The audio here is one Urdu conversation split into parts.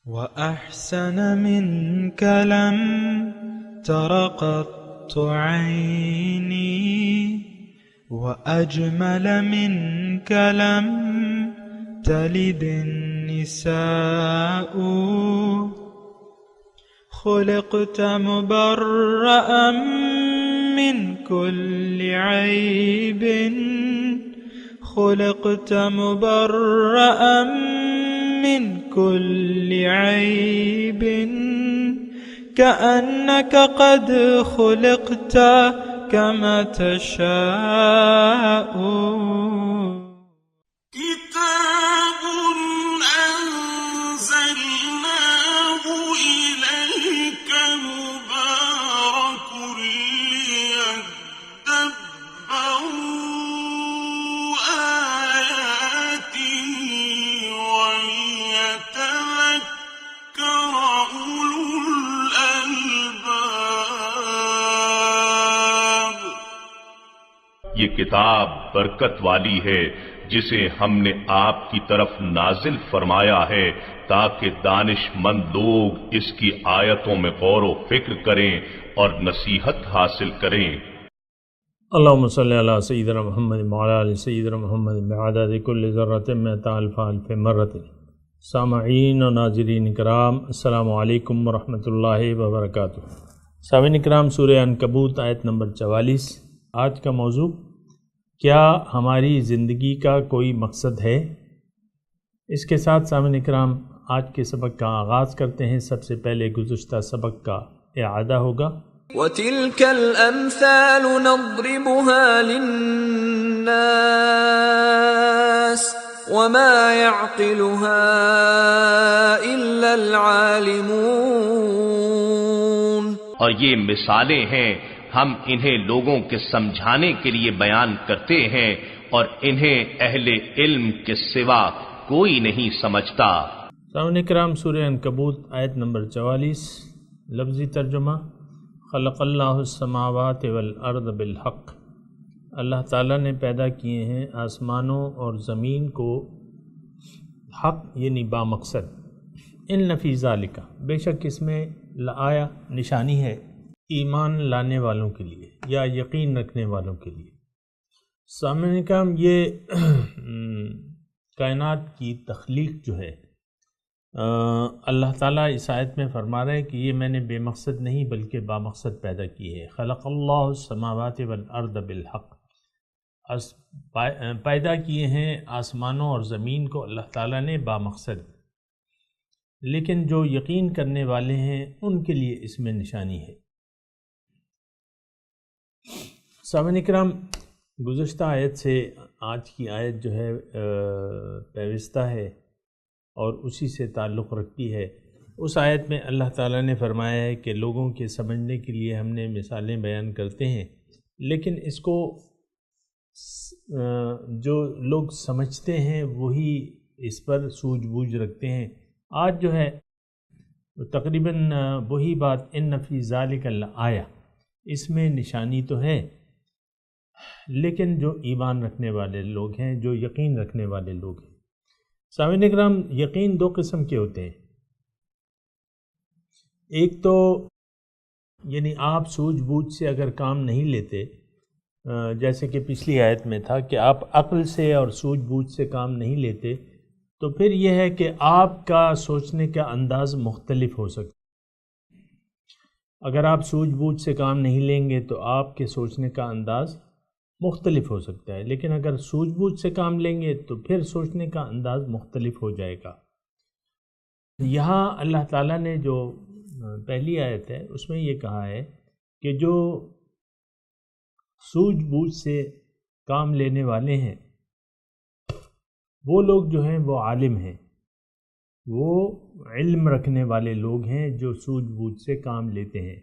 وأحسن منك لم تر قط عيني وأجمل منك لم تلد النساء خلقت مبرأ من كل عيب خلقت مبرأ من كل عيب كأنك قد خلقت كما تشاء كتاب أنزلناه إليك مبارك ليدبروا آياته وليتذكر أولو الألباب. یہ کتاب برکت والی ہے جسے ہم نے آپ کی طرف نازل فرمایا ہے تاکہ دانش مند لوگ اس کی آیتوں میں غور و فکر کریں اور نصیحت حاصل کریں. اللہم صلی علی سیدنا محمد وعلی آل سیدنا محمد بعدد کل ذرۃ مئۃ الف الف مرۃ. سامعین و ناظرین کرام، السلام علیکم ورحمۃ اللہ وبرکاتہ. سامعین کرام، سورہ عنکبوت آیت نمبر 44. آج کا موضوع: کیا ہماری زندگی کا کوئی مقصد ہے؟ اس کے ساتھ سامعین کرام آج کے سبق کا آغاز کرتے ہیں. سب سے پہلے گزشتہ سبق کا اعادہ ہوگا. وَتِلْكَ الْأَمْثَالُ نَضْرِبُهَا لِلنَّاسِ وَمَا يَعْقِلُهَا إِلَّا الْعَالِمُونَ. اور یہ مثالیں ہیں، ہم انہیں لوگوں کے سمجھانے کے لیے بیان کرتے ہیں اور انہیں اہل علم کے سوا کوئی نہیں سمجھتا. سامعین کرام، سورہ عنکبوت آیت نمبر 44. لفظی ترجمہ: خلق اللہ السماوات والارض بالحق. اللہ تعالیٰ نے پیدا کیے ہیں آسمانوں اور زمین کو حق یعنی بامقصد. ان فی ذالک، بے شک اس میں لآیا نشانی ہے ایمان لانے والوں کے لیے یا یقین رکھنے والوں کے لیے. سامعین کرام، یہ کائنات کی تخلیق جو ہے اللہ تعالیٰ اس آیت میں فرما رہا ہے کہ یہ میں نے بے مقصد نہیں بلکہ بامقصد پیدا کی ہے. خلق اللہ السماوات والارض بالحق. پیدا کیے ہیں آسمانوں اور زمین کو اللہ تعالیٰ نے بامقصد، لیکن جو یقین کرنے والے ہیں ان کے لیے اس میں نشانی ہے. سامعین کرام، گزشتہ آیت سے آج کی آیت جو ہے پیوستہ ہے اور اسی سے تعلق رکھتی ہے. اس آیت میں اللہ تعالیٰ نے فرمایا ہے کہ لوگوں کے سمجھنے کے لیے ہم نے مثالیں بیان کرتے ہیں، لیکن اس کو جو لوگ سمجھتے ہیں وہی اس پر سوجھ بوجھ رکھتے ہیں. آج جو ہے تقریباً وہی بات ان فی ذالک لآیہ، اس میں نشانی تو ہے، لیکن جو ایمان رکھنے والے لوگ ہیں، جو یقین رکھنے والے لوگ ہیں. سامعین کرام، یقین دو قسم کے ہوتے ہیں. ایک تو یعنی آپ سوجھ بوجھ سے اگر کام نہیں لیتے، جیسے کہ پچھلی آیت میں تھا کہ آپ عقل سے اور سوجھ بوجھ سے کام نہیں لیتے، تو پھر یہ ہے کہ آپ کا سوچنے کا انداز مختلف ہو سکتا ہے. اگر آپ سوجھ بوجھ سے کام نہیں لیں گے تو آپ کے سوچنے کا انداز مختلف ہو سکتا ہے، لیکن اگر سوجھ بوجھ سے کام لیں گے تو پھر سوچنے کا انداز مختلف ہو جائے گا. یہاں اللہ تعالیٰ نے جو پہلی آیت ہے اس میں یہ کہا ہے کہ جو سوجھ بوجھ سے کام لینے والے ہیں وہ لوگ جو ہیں وہ عالم ہیں، وہ علم رکھنے والے لوگ ہیں جو سوجھ بوجھ سے کام لیتے ہیں.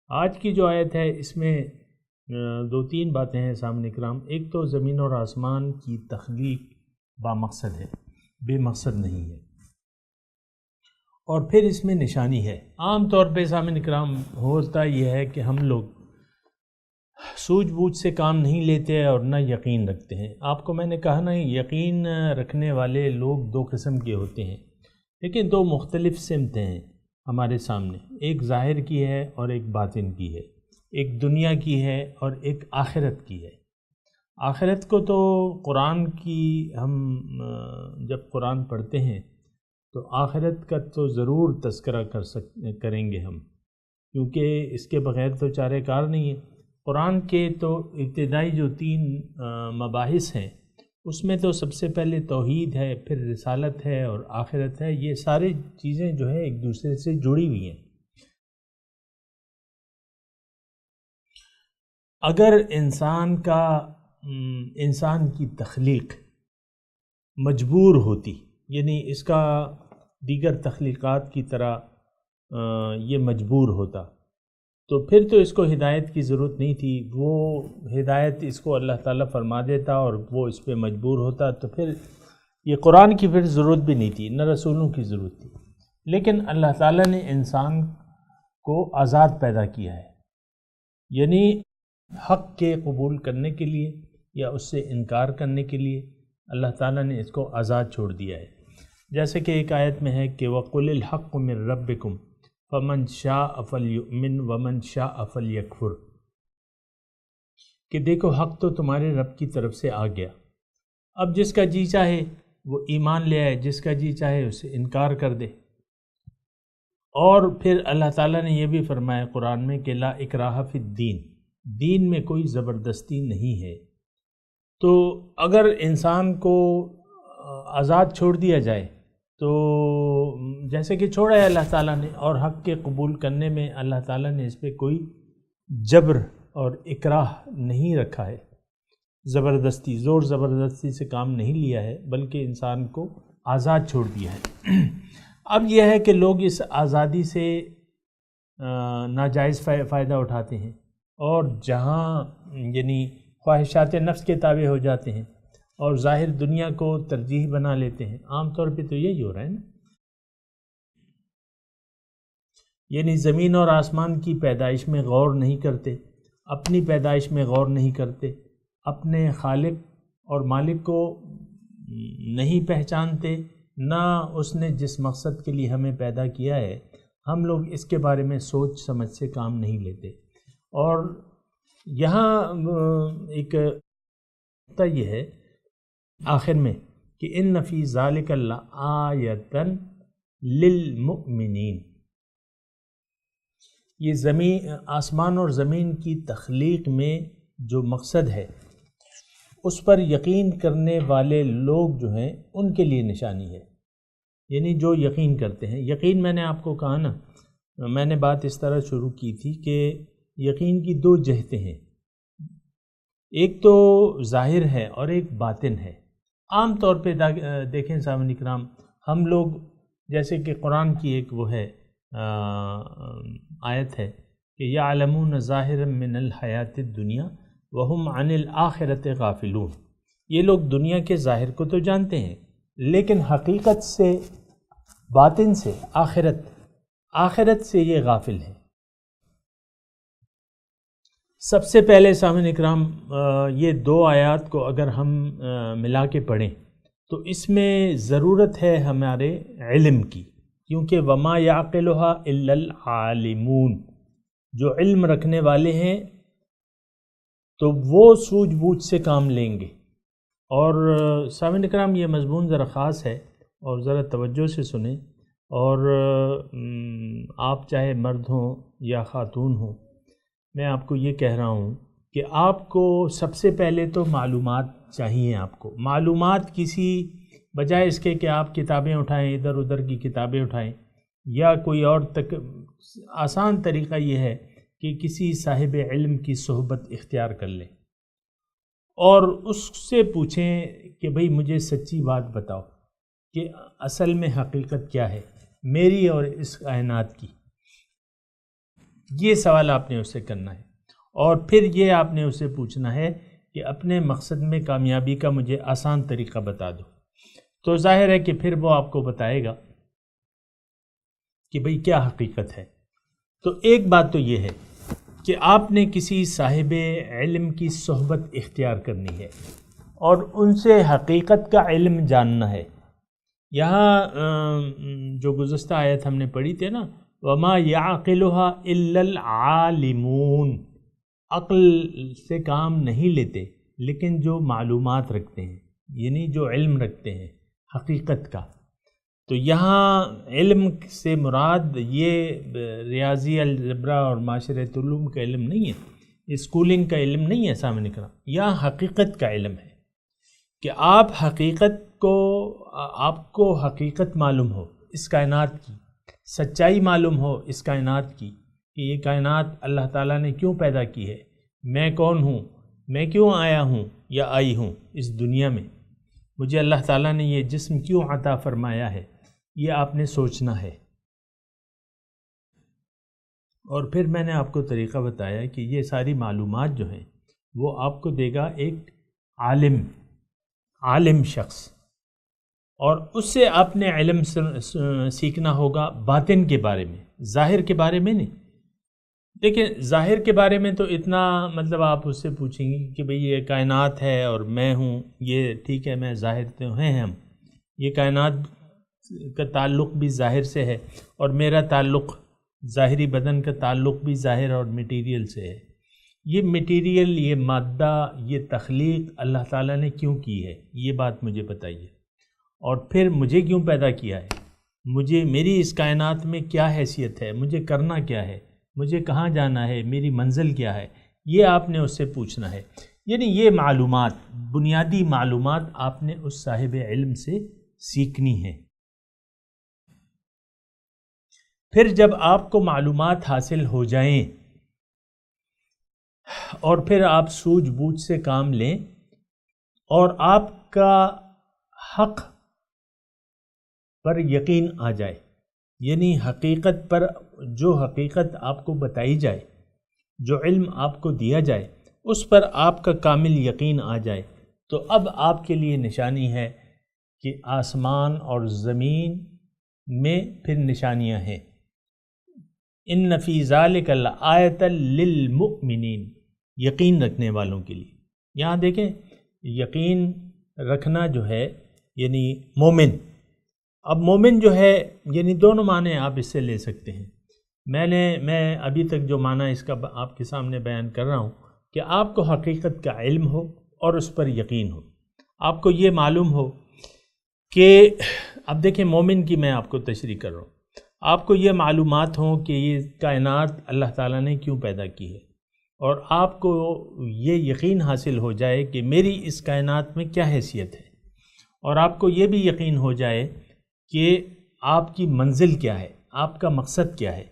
آج کی جو آیت ہے اس میں دو تین باتیں ہیں سامنے کرام. ایک تو زمین اور آسمان کی تخلیق بامقصد ہے، بے مقصد نہیں ہے، اور پھر اس میں نشانی ہے. عام طور پہ سامنے کرام ہوتا یہ ہے کہ ہم لوگ سوجھ بوجھ سے کام نہیں لیتے اور نہ یقین رکھتے ہیں. آپ کو میں نے کہا نا، یقین رکھنے والے لوگ دو قسم کے ہوتے ہیں. لیکن دو مختلف سمتیں ہیں ہمارے سامنے، ایک ظاہر کی ہے اور ایک باطن کی ہے، ایک دنیا کی ہے اور ایک آخرت کی ہے۔ آخرت کو تو قرآن کی ہم جب قرآن پڑھتے ہیں تو آخرت کا تو ضرور تذکرہ کریں گے ہم، کیونکہ اس کے بغیر تو چارہ کار نہیں ہے۔ قرآن کے تو ابتدائی جو 3 مباحث ہیں اس میں تو سب سے پہلے توحید ہے، پھر رسالت ہے اور آخرت ہے۔ یہ ساری چیزیں جو ہے ایک دوسرے سے جڑی ہوئی ہیں۔ اگر انسان کی تخلیق مجبور ہوتی، یعنی اس کا دیگر تخلیقات کی طرح یہ مجبور ہوتا، تو پھر تو اس کو ہدایت کی ضرورت نہیں تھی، وہ ہدایت اس کو اللہ تعالیٰ فرما دیتا اور وہ اس پہ مجبور ہوتا، تو پھر یہ قرآن کی پھر ضرورت بھی نہیں تھی، نہ رسولوں کی ضرورت تھی۔ لیکن اللہ تعالیٰ نے انسان کو آزاد پیدا کیا ہے، یعنی حق کے قبول کرنے کے لیے یا اس سے انکار کرنے کے لیے اللہ تعالیٰ نے اس کو آزاد چھوڑ دیا ہے۔ جیسے کہ ایک آیت میں ہے کہ وَقُلِ الْحَقُّ مِن رَبِّكُمْ فَمَنْ شَاءَ فَلْيُؤْمِنْ وَمَنْ شَاءَ فَلْيَكْفُرْ، کہ دیکھو حق تو تمہارے رب کی طرف سے آ گیا، اب جس کا جی چاہے وہ ایمان لے آئے، جس کا جی چاہے اسے انکار کر دے۔ اور پھر اللہ تعالیٰ نے یہ بھی فرمایا قرآن میں کہ لا اکراہ فی الدین، دین میں کوئی زبردستی نہیں ہے۔ تو اگر انسان کو آزاد چھوڑ دیا جائے تو جیسے کہ چھوڑا ہے اللہ تعالیٰ نے، اور حق کے قبول کرنے میں اللہ تعالیٰ نے اس پہ کوئی جبر اور اکراہ نہیں رکھا ہے، زبردستی زور زبردستی سے کام نہیں لیا ہے، بلکہ انسان کو آزاد چھوڑ دیا ہے۔ اب یہ ہے کہ لوگ اس آزادی سے ناجائز فائدہ اٹھاتے ہیں اور جہاں یعنی خواہشات نفس کے تابع ہو جاتے ہیں اور ظاہر دنیا کو ترجیح بنا لیتے ہیں۔ عام طور پہ تو یہی ہو رہا ہے نا، یعنی زمین اور آسمان کی پیدائش میں غور نہیں کرتے، اپنی پیدائش میں غور نہیں کرتے، اپنے خالق اور مالک کو نہیں پہچانتے، نہ اس نے جس مقصد کے لیے ہمیں پیدا کیا ہے ہم لوگ اس کے بارے میں سوچ سمجھ سے کام نہیں لیتے۔ اور یہاں ایک نقطہ یہ ہے آخر میں کہ ان فی ذالک لآیۃ للمؤمنین، یہ آسمان اور زمین کی تخلیق میں جو مقصد ہے اس پر یقین کرنے والے لوگ جو ہیں ان کے لیے نشانی ہے، یعنی جو یقین کرتے ہیں۔ یقین میں نے آپ کو کہا نا، میں نے بات اس طرح شروع کی تھی کہ یقین کی 2 جہتیں ہیں، ایک تو ظاہر ہے اور ایک باطن ہے۔ عام طور پہ دیکھیں سامعین کرام، ہم لوگ جیسے کہ قرآن کی ایک وہ ہے آیت ہے کہ یعلمون ظاہرا من الحیات الدنیا وہم عن الآخرۃ غافلون، یہ لوگ دنیا کے ظاہر کو تو جانتے ہیں لیکن حقیقت سے، باطن سے، آخرت سے یہ غافل ہیں۔ سب سے پہلے سامعین اکرام یہ 2 آیات کو اگر ہم ملا کے پڑھیں تو اس میں ضرورت ہے ہمارے علم کی، کیونکہ وما یعقلھا الا العالمون، جو علم رکھنے والے ہیں تو وہ سوجھ بوجھ سے کام لیں گے۔ اور سامعین اکرام یہ مضمون ذرا خاص ہے اور ذرا توجہ سے سنیں، اور آپ چاہے مرد ہوں یا خاتون ہوں، میں آپ کو یہ کہہ رہا ہوں کہ آپ کو سب سے پہلے تو معلومات چاہیے۔ آپ کو معلومات کسی بجائے اس کے کہ آپ کتابیں اٹھائیں، ادھر ادھر کی کتابیں اٹھائیں، یا کوئی اور آسان طریقہ یہ ہے کہ کسی صاحب علم کی صحبت اختیار کر لیں اور اس سے پوچھیں کہ بھئی مجھے سچی بات بتاؤ کہ اصل میں حقیقت کیا ہے میری اور اس کائنات کی۔ یہ سوال آپ نے اس سے کرنا ہے، اور پھر یہ آپ نے اسے پوچھنا ہے کہ اپنے مقصد میں کامیابی کا مجھے آسان طریقہ بتا دو۔ تو ظاہر ہے کہ پھر وہ آپ کو بتائے گا کہ بھئی کیا حقیقت ہے۔ تو ایک بات تو یہ ہے کہ آپ نے کسی صاحب علم کی صحبت اختیار کرنی ہے اور ان سے حقیقت کا علم جاننا ہے، یہاں جو گزشتہ آیت ہم نے پڑھی تھی نا، وَمَا يَعْقِلُهَا إِلَّا الْعَالِمُونَ، عقل سے کام نہیں لیتے لیکن جو معلومات رکھتے ہیں، یعنی جو علم رکھتے ہیں حقیقت کا۔ تو یہاں علم سے مراد یہ ریاضی، الجبرا اور معاشرت علوم کا علم نہیں ہے، اسکولنگ کا علم نہیں ہے سامنے کرام، یہاں حقیقت کا علم ہے کہ آپ کو حقیقت معلوم ہو اس کائنات کی، سچائی معلوم ہو اس کائنات کی کہ یہ کائنات اللہ تعالیٰ نے کیوں پیدا کی ہے، میں کون ہوں، میں کیوں آیا ہوں یا آئی ہوں اس دنیا میں، مجھے اللہ تعالیٰ نے یہ جسم کیوں عطا فرمایا ہے، یہ آپ نے سوچنا ہے۔ اور پھر میں نے آپ کو طریقہ بتایا کہ یہ ساری معلومات جو ہیں وہ آپ کو دے گا ایک عالم شخص، اور اس سے آپ نے علم سیکھنا ہوگا باطن کے بارے میں، ظاہر کے بارے میں نہیں۔ دیکھیں ظاہر کے بارے میں تو اتنا مطلب آپ اس سے پوچھیں گے کہ بھئی یہ کائنات ہے اور میں ہوں، یہ ٹھیک ہے، میں ظاہر تو ہیں ہم، یہ کائنات کا تعلق بھی ظاہر سے ہے اور میرا تعلق ظاہری بدن کا تعلق بھی ظاہر اور میٹیریل سے ہے۔ یہ میٹیریل، یہ مادہ، یہ تخلیق اللہ تعالیٰ نے کیوں کی ہے، یہ بات مجھے بتائیے، اور پھر مجھے کیوں پیدا کیا ہے، میری اس کائنات میں کیا حیثیت ہے، مجھے کرنا کیا ہے، مجھے کہاں جانا ہے، میری منزل کیا ہے، یہ آپ نے اس سے پوچھنا ہے۔ یعنی یہ معلومات، بنیادی معلومات آپ نے اس صاحب علم سے سیکھنی ہے۔ پھر جب آپ کو معلومات حاصل ہو جائیں اور پھر آپ سوجھ بوجھ سے کام لیں اور آپ کا حق پر یقین آ جائے، یعنی حقیقت پر، جو حقیقت آپ کو بتائی جائے، جو علم آپ کو دیا جائے، اس پر آپ کا کامل یقین آ جائے، تو اب آپ کے لیے نشانی ہے کہ آسمان اور زمین میں پھر نشانیاں ہیں۔ ان فی ذالک لآیۃ للمؤمنین، یقین رکھنے والوں کے لیے۔ یہاں دیکھیں یقین رکھنا جو ہے یعنی مومن، اب مومن جو ہے یعنی دونوں معنی آپ اس سے لے سکتے ہیں۔ میں ابھی تک جو معنی اس کا آپ کے سامنے بیان کر رہا ہوں کہ آپ کو حقیقت کا علم ہو اور اس پر یقین ہو، آپ کو یہ معلوم ہو کہ اب دیکھیں مومن کی میں آپ کو تشریح کر رہا ہوں، آپ کو یہ معلومات ہوں کہ یہ کائنات اللہ تعالیٰ نے کیوں پیدا کی ہے، اور آپ کو یہ یقین حاصل ہو جائے کہ میری اس کائنات میں کیا حیثیت ہے، اور آپ کو یہ بھی یقین ہو جائے کہ آپ کی منزل کیا ہے، آپ کا مقصد کیا ہے۔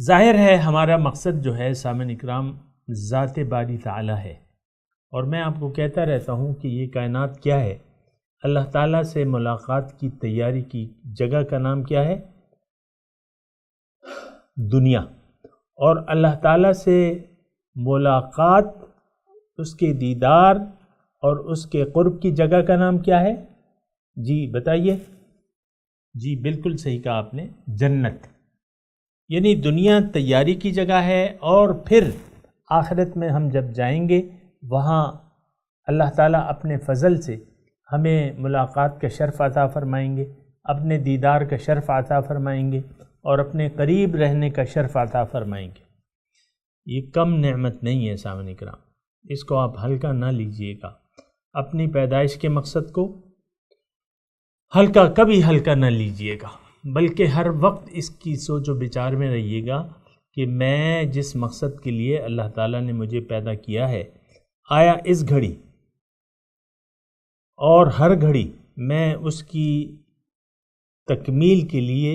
ظاہر ہے ہمارا مقصد جو ہے سامعین اکرام ذات باری تعالیٰ ہے، اور میں آپ کو کہتا رہتا ہوں کہ یہ کائنات کیا ہے، اللہ تعالیٰ سے ملاقات کی تیاری کی جگہ کا نام کیا ہے، دنیا، اور اللہ تعالیٰ سے ملاقات، اس کے دیدار اور اس کے قرب کی جگہ کا نام کیا ہے، جی بتائیے، جی بالکل صحیح کہا آپ نے، جنت۔ یعنی دنیا تیاری کی جگہ ہے، اور پھر آخرت میں ہم جب جائیں گے وہاں اللہ تعالیٰ اپنے فضل سے ہمیں ملاقات کا شرف عطا فرمائیں گے، اپنے دیدار کا شرف عطا فرمائیں گے، اور اپنے قریب رہنے کا شرف عطا فرمائیں گے۔ یہ کم نعمت نہیں ہے سامعین کرام، اس کو آپ ہلکا نہ لیجئے گا، اپنی پیدائش کے مقصد کو کبھی ہلکا نہ لیجئے گا، بلکہ ہر وقت اس کی سوچ و بچار میں رہیے گا کہ میں جس مقصد کے لیے اللہ تعالیٰ نے مجھے پیدا کیا ہے، آیا اس گھڑی اور ہر گھڑی میں اس کی تکمیل کے لیے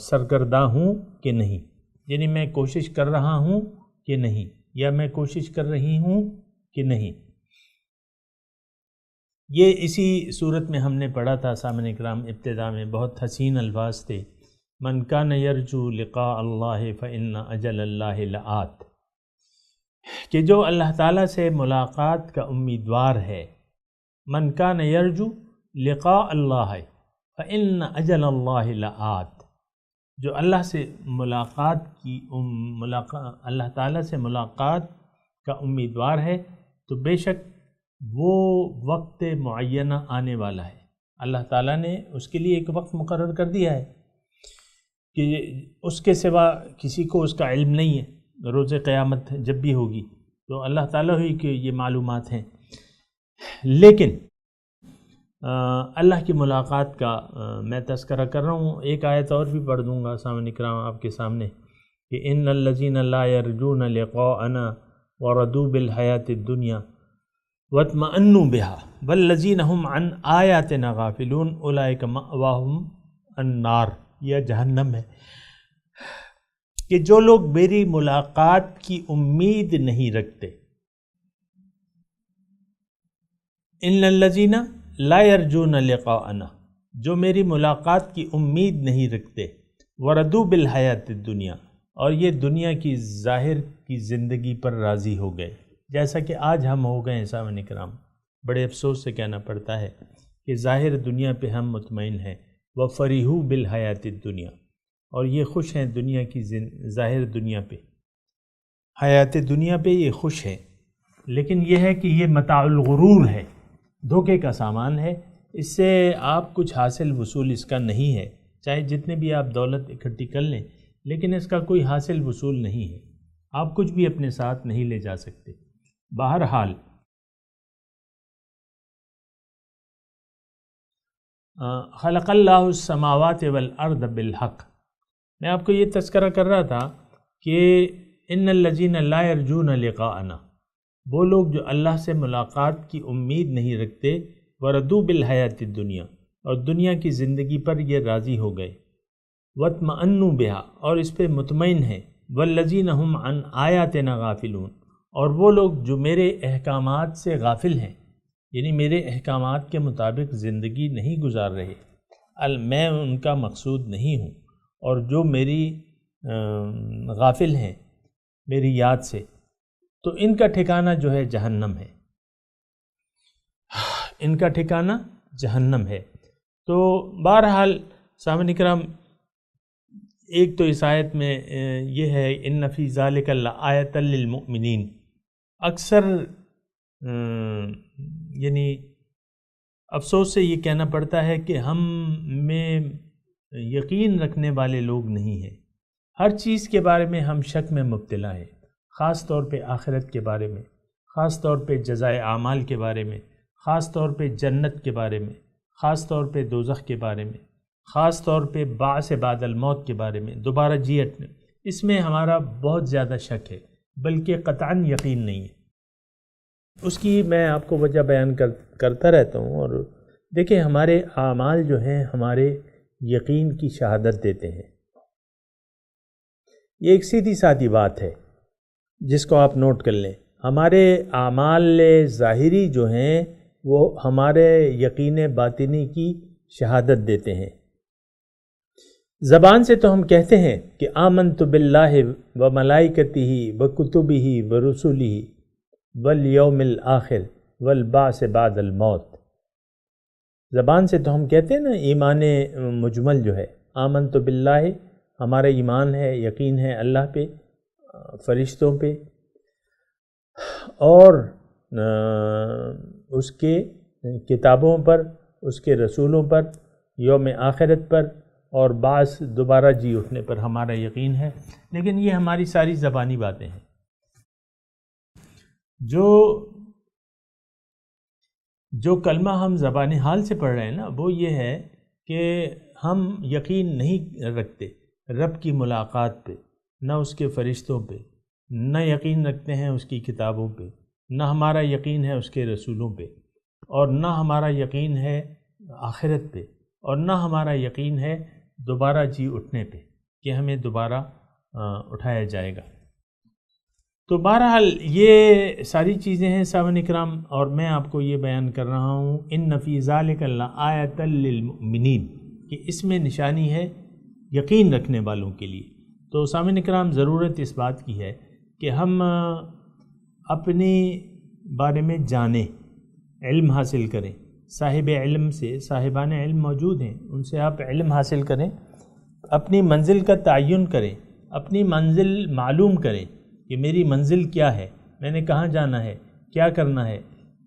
سرگرداں ہوں کہ نہیں، یعنی میں کوشش کر رہا ہوں کہ نہیں، یا میں کوشش کر رہی ہوں کہ نہیں۔ یہ اسی صورت میں ہم نے پڑھا تھا سامعین اکرام، ابتدا میں بہت حسین الفاظ تھے، من کان یرجو لقاء اللہ فإن اجل اللہ لآت، کہ جو اللہ تعالیٰ سے ملاقات کا امیدوار ہے، من کان یرجو لقاء اللہ فإن اجل اللہ لآت، جو اللہ سے اللہ تعالیٰ سے ملاقات کا امیدوار ہے، تو بے شک وہ وقت معینہ آنے والا ہے، اللہ تعالیٰ نے اس کے لیے ایک وقت مقرر کر دیا ہے کہ اس کے سوا کسی کو اس کا علم نہیں ہے، روز قیامت جب بھی ہوگی تو اللہ تعالیٰ ہی کے یہ معلومات ہیں۔ لیکن اللہ کی ملاقات کا میں تذکرہ کر رہا ہوں، ایک آیت اور بھی پڑھ دوں گا سامعین کرام آپ کے سامنے کہ ان الذین لا یرجون لقاءنا ورضوا بالحیاۃ الدنیا واطمأنوا بها والذین هم عن آیاتنا غافلون اولئک مأواہم النار، یہ جہنم ہے کہ جو لوگ میری ملاقات کی امید نہیں رکھتے، ان الذین لا یرجون لقاءنا، جو میری ملاقات کی امید نہیں رکھتے، ورضوا بالحیاۃ الدنیا، اور یہ دنیا کی ظاہر کی زندگی پر راضی ہو گئے، جیسا کہ آج ہم ہو گئے ہیں سامعین کرام، بڑے افسوس سے کہنا پڑتا ہے کہ ظاہر دنیا پہ ہم مطمئن ہیں، وفریحوا بالحیاۃ الدنیا، اور یہ خوش ہیں دنیا کی ظاہر دنیا پہ، حیات دنیا پہ یہ خوش ہیں، لیکن یہ ہے کہ یہ متاع الغرور ہے، دھوکے کا سامان ہے، اس سے آپ کچھ حاصل وصول اس کا نہیں ہے، چاہے جتنے بھی آپ دولت اکٹھی کر لیں لیکن اس کا کوئی حاصل وصول نہیں ہے، آپ کچھ بھی اپنے ساتھ نہیں لے جا سکتے۔ بہرحال خلق اللہ السماوات والارض بالحق، میں آپ کو یہ تذکرہ کر رہا تھا کہ ان الذین لا یرجون لقاءنا، وہ لوگ جو اللہ سے ملاقات کی امید نہیں رکھتے، ورضوا بالحیاۃ الدنیا، اور دنیا کی زندگی پر یہ راضی ہو گئے، واطمأنوا بہا، اور اس پہ مطمئن ہیں، والذین هم عن آیاتنا غافلون، اور وہ لوگ جو میرے احکامات سے غافل ہیں، یعنی میرے احکامات کے مطابق زندگی نہیں گزار رہے، میں ان کا مقصود نہیں ہوں، اور جو میری غافل ہیں میری یاد سے، تو ان کا ٹھکانہ جو ہے جہنم ہے، ان کا ٹھکانہ جہنم ہے۔ تو بہرحال سامعین کرام، ایک تو اس آیت میں یہ ہے ان فی ذالک لآیۃ للمؤمنین، اکثر یعنی افسوس سے یہ کہنا پڑتا ہے کہ ہم میں یقین رکھنے والے لوگ نہیں ہیں، ہر چیز کے بارے میں ہم شک میں مبتلا ہیں، خاص طور پہ آخرت کے بارے میں، خاص طور پہ جزائے اعمال کے بارے میں، خاص طور پہ جنت کے بارے میں، خاص طور پہ دوزخ کے بارے میں، خاص طور پہ بعث بعد الموت کے بارے میں، دوبارہ جی اٹھنے، اس میں ہمارا بہت زیادہ شک ہے، بلکہ قطعاً یقین نہیں ہے۔ اس کی میں آپ کو وجہ بیان کرتا رہتا ہوں، اور دیکھیں ہمارے اعمال جو ہیں ہمارے یقین کی شہادت دیتے ہیں۔ یہ ایک سیدھی سادی بات ہے جس کو آپ نوٹ کر لیں، ہمارے اعمال ظاہری جو ہیں وہ ہمارے یقین باطنی کی شہادت دیتے ہیں۔ زبان سے تو ہم کہتے ہیں کہ آمنت باللہ و ملائکتہ و کتبہ و رسلہ والیوم الآخر والبعث بعد الموت، زبان سے تو ہم کہتے ہیں نا ایمان مجمل جو ہے، آمنت باللہ ہمارا ایمان ہے، یقین ہے اللہ پہ، فرشتوں پہ، اور اس کے کتابوں پر، اس کے رسولوں پر، یوم آخرت پر، اور بعض دوبارہ جی اٹھنے پر ہمارا یقین ہے، لیکن یہ ہماری ساری زبانی باتیں ہیں۔ جو کلمہ ہم زبانی حال سے پڑھ رہے ہیں نا، وہ یہ ہے کہ ہم یقین نہیں رکھتے رب کی ملاقات پہ، نہ اس کے فرشتوں پہ، نہ یقین رکھتے ہیں اس کی کتابوں پہ، نہ ہمارا یقین ہے اس کے رسولوں پہ، اور نہ ہمارا یقین ہے آخرت پہ، اور نہ ہمارا یقین ہے دوبارہ جی اٹھنے پہ کہ ہمیں دوبارہ اٹھایا جائے گا۔ تو بہرحال یہ ساری چیزیں ہیں سامعین کرام، اور میں آپ کو یہ بیان کر رہا ہوں ان فی ذالک لآیۃ للمؤمنین، کہ اس میں نشانی ہے یقین رکھنے والوں کے لیے۔ تو سامعین کرام، ضرورت اس بات کی ہے کہ ہم اپنے بارے میں جانیں، علم حاصل کریں، صاحب علم سے، صاحبان علم موجود ہیں، ان سے آپ علم حاصل کریں، اپنی منزل کا تعین کریں، اپنی منزل معلوم کریں کہ میری منزل کیا ہے، میں نے کہاں جانا ہے، کیا کرنا ہے،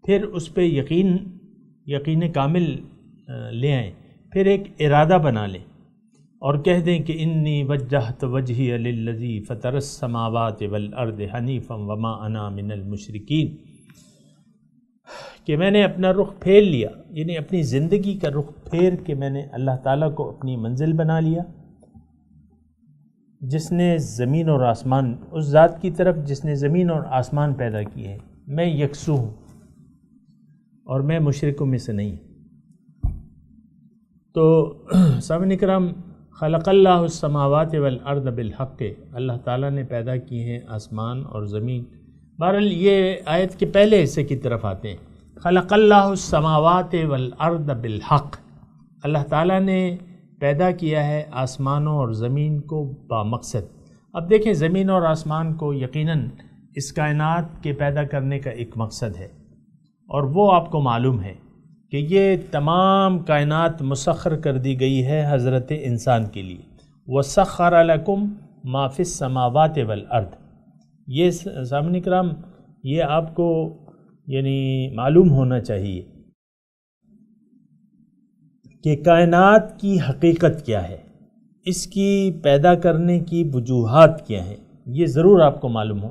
پھر اس پہ یقین کامل لے آئیں، پھر ایک ارادہ بنا لیں اور کہہ دیں کہ انی وجہت وجہی للذی فطر السماوات والارض حنیفا وما انا من المشرکین، کہ میں نے اپنا رخ پھیر لیا، یعنی اپنی زندگی کا رخ پھیر کے میں نے اللہ تعالیٰ کو اپنی منزل بنا لیا، جس نے زمین اور آسمان، اس ذات کی طرف جس نے زمین اور آسمان پیدا کیے ہیں، میں یکسو ہوں اور میں مشرکوں میں سے نہیں ہوں۔ تو سامعین اکرام، خلق اللہ السماوات والارض بالحق، اللہ تعالیٰ نے پیدا کیے ہیں آسمان اور زمین۔ بہرحال یہ آیت کے پہلے حصے کی طرف آتے ہیں، خلق اللہ السماوات والارض بالحق، اللہ تعالیٰ نے پیدا کیا ہے آسمانوں اور زمین کو بامقصد۔ اب دیکھیں، زمین اور آسمان کو یقیناً اس کائنات کے پیدا کرنے کا ایک مقصد ہے، اور وہ آپ کو معلوم ہے کہ یہ تمام کائنات مسخر کر دی گئی ہے حضرت انسان کے لیے۔ وَسَخَّرَ لَكُم مَا فِي السَّمَاوَاتِ وَالْأَرْضِ، یہ سامعین کرام یہ آپ کو یعنی معلوم ہونا چاہیے کہ کائنات کی حقیقت کیا ہے، اس کی پیدا کرنے کی وجوہات کیا ہیں، یہ ضرور آپ کو معلوم ہو۔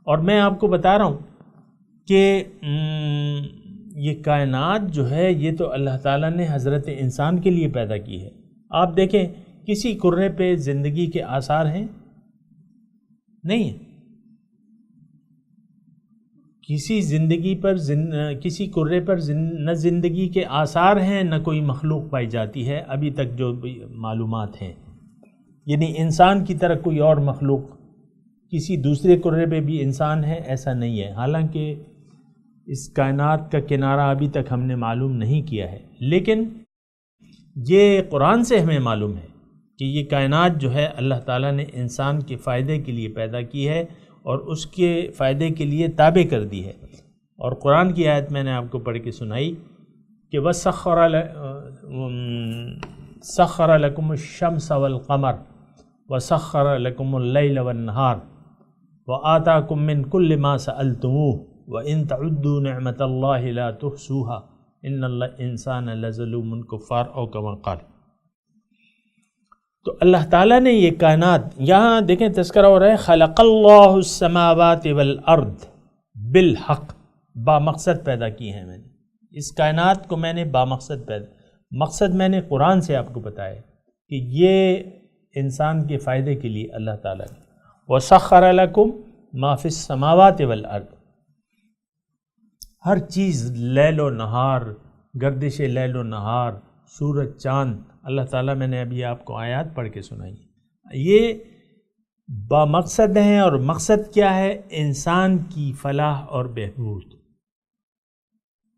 اور میں آپ کو بتا رہا ہوں کہ یہ کائنات جو ہے یہ تو اللہ تعالیٰ نے حضرت انسان کے لیے پیدا کی ہے۔ آپ دیکھیں کسی کرے پہ زندگی کے آثار ہیں؟ نہیں ہیں۔ کسی کرے پر نہ زندگی کے آثار ہیں، نہ کوئی مخلوق پائی جاتی ہے ابھی تک جو معلومات ہیں، یعنی انسان کی طرح کوئی اور مخلوق کسی دوسرے کرے پہ بھی انسان ہے ایسا نہیں ہے، حالانکہ اس کائنات کا کنارہ ابھی تک ہم نے معلوم نہیں کیا ہے، لیکن یہ قرآن سے ہمیں معلوم ہے کہ یہ کائنات جو ہے اللہ تعالیٰ نے انسان کے فائدے کے لیے پیدا کی ہے اور اس کے فائدے کے لیے تابع کر دی ہے۔ اور قرآن کی آیت میں نے آپ کو پڑھ کے سنائی کہ وَسَخَّرَ لَكُمُ الشَّمْسَ وَالْقَمَرَ وَسَخَّرَ لَكُمُ اللَّيْلَ وَالنَّهَارَ وَآتَاكُم مِّن كُلِّ مَا سَأَلْتُمُوهُ وَإِن تَعُدُّوا نِعْمَةَ اللَّهِ لَا تُحْصُوهَا إِنَّ الْإِنسَانَ لَظَلُومٌ كَفَّارٌ أو كما قال۔ تو اللہ تعالیٰ نے یہ کائنات، یہاں دیکھیں تذکرہ ہو رہا ہے خلق اللہ السماوات والارض بالحق، بامقصد پیدا کی ہیں میں نے اس کائنات کو، میں نے بامقصد مقصد میں نے قرآن سے آپ کو بتایا کہ یہ انسان کے فائدے کے لیے اللہ تعالیٰ نے وَسَخَّرَ لَكُم مَا فِي السَّمَاوَاتِ وَالْأَرْضِ، ہر چیز لیل و نہار، گردش لیل و نہار، سورج چاند، اللہ تعالیٰ میں نے ابھی آپ کو آیات پڑھ کے سنائی، یہ بامقصد ہیں۔ اور مقصد کیا ہے؟ انسان کی فلاح اور بہبود۔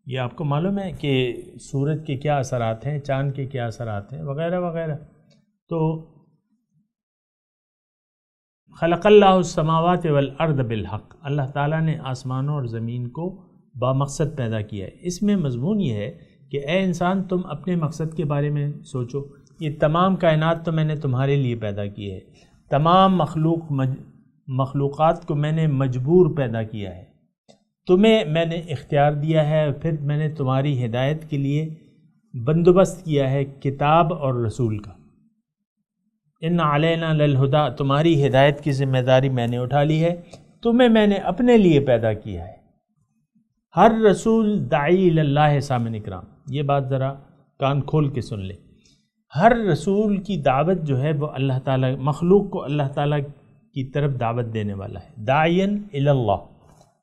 یہ آپ کو معلوم ہے کہ سورج کے کیا اثرات ہیں، چاند کے کیا اثرات ہیں، وغیرہ وغیرہ۔ تو خلق اللہ السماوات والارض بالحق، اللہ تعالیٰ نے آسمانوں اور زمین کو بامقصد پیدا کیا ہے۔ اس میں مضمون یہ ہے کہ اے انسان، تم اپنے مقصد کے بارے میں سوچو۔ یہ تمام کائنات تو میں نے تمہارے لیے پیدا کی ہے، تمام مخلوقات کو میں نے مجبور پیدا کیا ہے، تمہیں میں نے اختیار دیا ہے، پھر میں نے تمہاری ہدایت کے لیے بندوبست کیا ہے کتاب اور رسول کا۔ ان علینا للہدی، تمہاری ہدایت کی ذمہ داری میں نے اٹھا لی ہے، تمہیں میں نے اپنے لیے پیدا کیا ہے۔ ہر رسول داعی اللہ، سامعین اکرام یہ بات ذرا کان کھول کے سن لیں، ہر رسول کی دعوت جو ہے وہ اللہ تعالیٰ، مخلوق کو اللہ تعالیٰ کی طرف دعوت دینے والا ہے، داعین الی اللہ،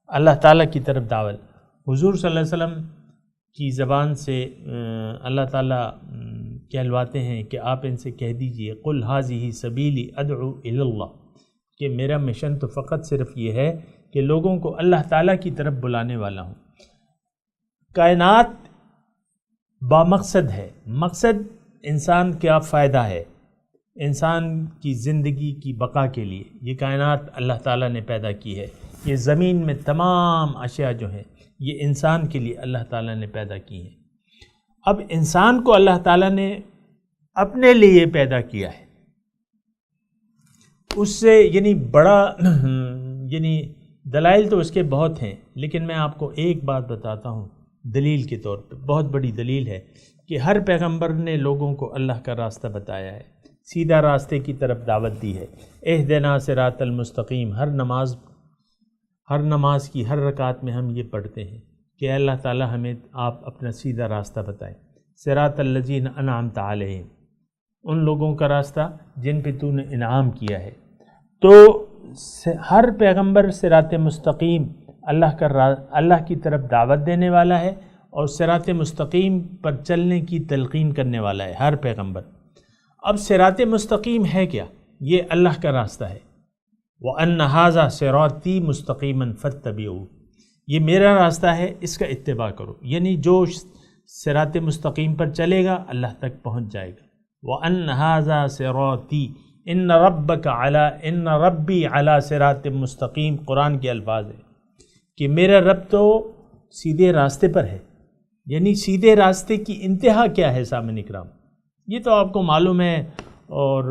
اللہ تعالیٰ کی طرف دعوت۔ حضور صلی اللہ علیہ وسلم کی زبان سے اللہ تعالیٰ کہلواتے ہیں کہ آپ ان سے کہہ دیجئے قل ھذہ سبیلی ادعو الی اللہ، کہ میرا مشن تو فقط صرف یہ ہے کہ لوگوں کو اللہ تعالیٰ کی طرف بلانے والا ہوں۔ کائنات بامقصد ہے، مقصد انسان کا فائدہ ہے، انسان کی زندگی کی بقا کے لیے یہ کائنات اللہ تعالیٰ نے پیدا کی ہے۔ یہ زمین میں تمام اشیاء جو ہیں یہ انسان کے لیے اللہ تعالیٰ نے پیدا کی ہیں۔ اب انسان کو اللہ تعالیٰ نے اپنے لیے پیدا کیا ہے، اس سے یعنی بڑا یعنی دلائل تو اس کے بہت ہیں، لیکن میں آپ کو ایک بات بتاتا ہوں دلیل کے طور پہ بہت بڑی دلیل ہے کہ ہر پیغمبر نے لوگوں کو اللہ کا راستہ بتایا ہے، سیدھا راستے کی طرف دعوت دی ہے۔ اہدنا صراط المستقیم، ہر نماز کی ہر رکعت میں ہم یہ پڑھتے ہیں کہ اللہ تعالی ہمیں آپ اپنا سیدھا راستہ بتائیں۔ صراط الذین انعمت علیہم، ان لوگوں کا راستہ جن پہ تو نے انعام کیا ہے۔ تو ہر پیغمبر صراط مستقیم اللہ کی طرف دعوت دینے والا ہے اور صراط مستقیم پر چلنے کی تلقین کرنے والا ہے ہر پیغمبر۔ اب صراط مستقیم ہے کیا؟ یہ اللہ کا راستہ ہے۔ وَأَنَّ هَذَا صِرَاطِي مُسْتَقِيمًا فَاتَّبِعُوهُ، یہ میرا راستہ ہے، اس کا اتباع کرو۔ یعنی جو صراط مستقیم پر چلے گا اللہ تک پہنچ جائے گا۔ وَأَنَّ هَذَا صِرَاطِي إِنَّ رَبِّي عَلَى صِرَاطٍ مُسْتَقِيم، قرآن کے الفاظ ہیں کہ میرا رب تو سیدھے راستے پر ہے۔ یعنی سیدھے راستے کی انتہا کیا ہے سامعین اکرام؟ یہ تو آپ کو معلوم ہے، اور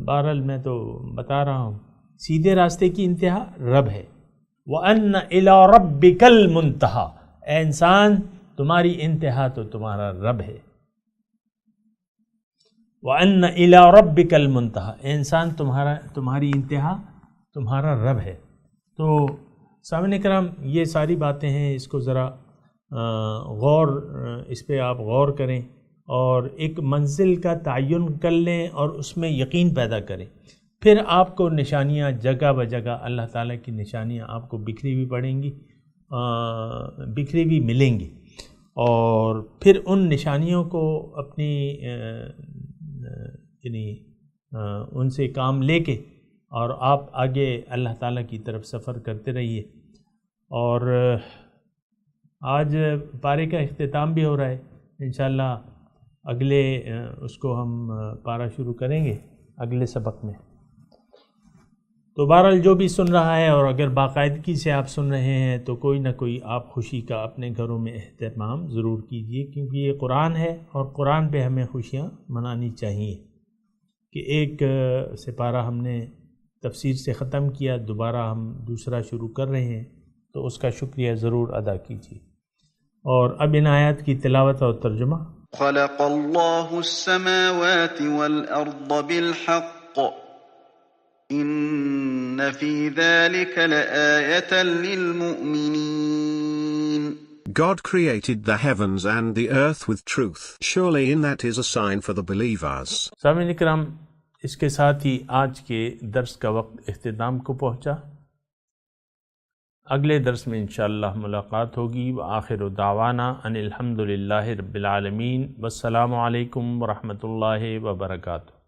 بہرحال میں تو بتا رہا ہوں، سیدھے راستے کی انتہا رب ہے۔ وَأَنَّ إِلَىٰ رَبِّكَ الْمُنْتَهَىٰ، اے انسان تمہاری انتہا تو تمہارا رب ہے۔ وَأَنَّ إِلَىٰ رَبِّكَ الْمُنْتَهَىٰ، اے انسان تمہاری انتہا تمہارا رب ہے۔ تو سامعین کرام یہ ساری باتیں ہیں، اس کو ذرا اس پہ آپ غور کریں اور ایک منزل کا تعین کر لیں اور اس میں یقین پیدا کریں۔ پھر آپ کو نشانیاں جگہ بجگہ اللہ تعالیٰ کی نشانیاں آپ کو بکھری ہوئی پڑیں گی، بکھری ہوئی ملیں گی، اور پھر ان نشانیوں کو اپنی یعنی ان سے کام لے کے اور آپ آگے اللہ تعالیٰ کی طرف سفر کرتے رہیے۔ اور آج پارے کا اختتام بھی ہو رہا ہے، انشاءاللہ اگلے اس کو ہم پارہ شروع کریں گے اگلے سبق میں۔ تو بہرحال جو بھی سن رہا ہے، اور اگر باقاعدگی سے آپ سن رہے ہیں تو کوئی نہ کوئی آپ خوشی کا اپنے گھروں میں اہتمام ضرور کیجئے، کیونکہ یہ قرآن ہے اور قرآن پہ ہمیں خوشیاں منانی چاہیے۔ کہ ایک سپارہ ہم نے تفسیر سے ختم کیا، دوبارہ ہم دوسرا شروع کر رہے ہیں، تو اس کا شکریہ ضرور ادا کیجیے۔ اور اب ان آیات کی تلاوت اور ترجمہ۔ خلق اللہ السماوات والارض بالحق ان فی ذلک لآیۃ للمؤمنین۔ God created the heavens and the earth with truth. Surely in that is a sign for the believers. سامعین اکرام، اس کے ساتھ ہی آج کے درس کا وقت اختتام کو پہنچا۔ اگلے درس میں انشاءاللہ ملاقات ہوگی۔ وآخر دعوانا ان الحمد للہ رب العالمین، والسلام علیکم ورحمۃ اللہ وبرکاتہ۔